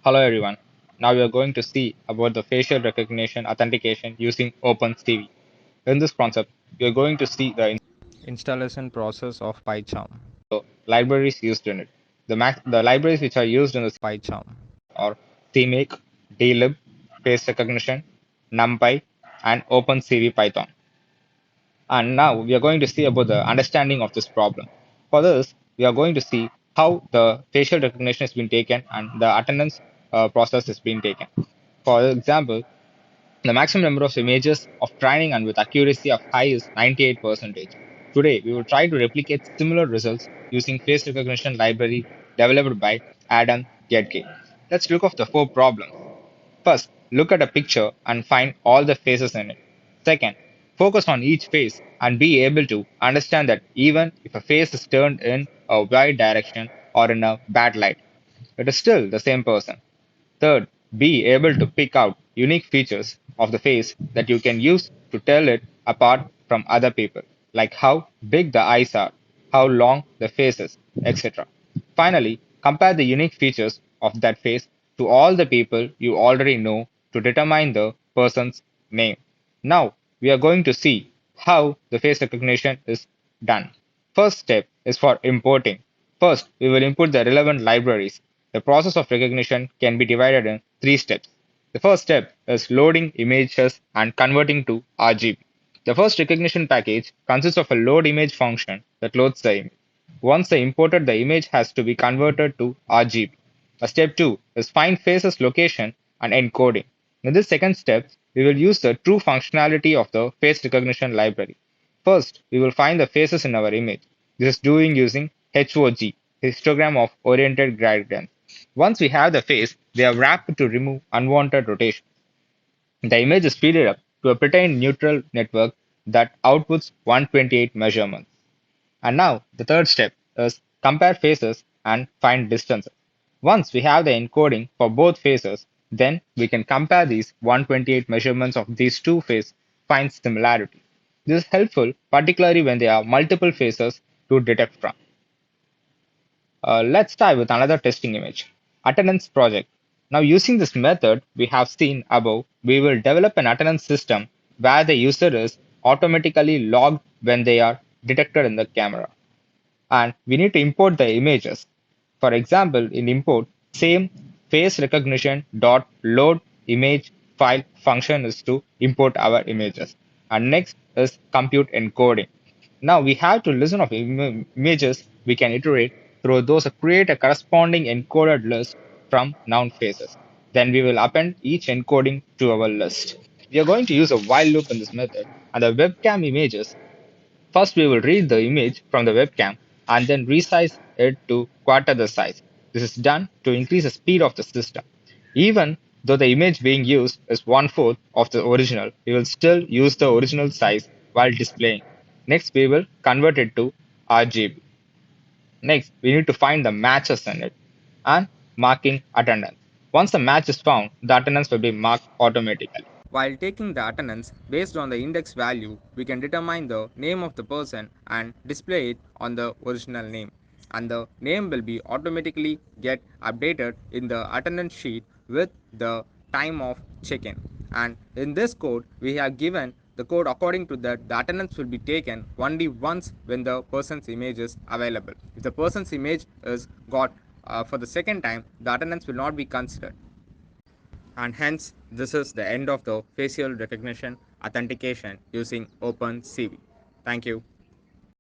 Hello everyone. Now we are going to see about the facial recognition authentication using OpenCV. In this concept, we are going to see the Installation process of PyCharm. libraries used in it. The libraries which are used in the PyCharm. are CMake, dlib, face recognition, NumPy, and OpenCV Python. And now we are going to see about the understanding of this problem. For this, we are going to see how the facial recognition has been taken and the attendance process is being taken. For example, the maximum number of images of training and with accuracy of high is 98%. Today, we will try to replicate similar results using face recognition library developed by Adam Gedke. Let's look at the four problems. First, look at a picture and find all the faces in it. Second, focus on each face and be able to understand that even if a face is turned in a wide direction or in a bad light, it is still the same person. Third, be able to pick out unique features of the face that you can use to tell it apart from other people, like how big the eyes are, how long the face is, etc. Finally, compare the unique features of that face to all the people you already know to determine the person's name. Now, we are going to see how the face recognition is done. First step is for importing. First, we will import the relevant libraries. The process of recognition can be divided in three steps. The first step is loading images and converting to RGB. The first recognition package consists of a load image function that loads the image. Once the imported, the image has to be converted to RGB. Step 2 is find faces location and encoding. In this second step, we will use the true functionality of the face recognition library. First, we will find the faces in our image. This is doing using HOG, histogram of oriented gradient. Once we have the face, we are wrapped to remove unwanted rotation. The image is speeded up to a pretend neutral network that outputs 128 measurements. And now the third step is compare faces and find distances. Once we have the encoding for both faces, then we can compare these 128 measurements of these two faces, find similarity. This is helpful particularly when there are multiple faces to detect from. Let's try with another testing image. Attendance project. Now using this method we have seen above, we will develop an attendance system where the user is automatically logged when they are detected in the camera. And we need to import the images. For example, in import, same face recognition dot load image file function is to import our images. And next is compute encoding. Now we have to listen of images we can iterate through those create a corresponding encoded list from noun faces. Then we will append each encoding to our list. We are going to use a while loop in this method, and the webcam images. First, we will read the image from the webcam and then resize it to quarter the size. This is done to increase the speed of the system. Even though the image being used is one-fourth of the original, we will still use the original size while displaying. Next, we will convert it to RGB. Next, we need to find the matches in it and marking attendance. Once the match is found, the attendance will be marked automatically. While taking the attendance based on the index value, we can determine the name of the person and display it on the original name. And the name will be automatically get updated in the attendance sheet with the time of check-in. And in this code, we have given the code according to that the attendance will be taken only once when the person's image is available. If the person's image is got for the second time, the attendance will not be considered. And hence this is the end of the facial recognition authentication using OpenCV. Thank you.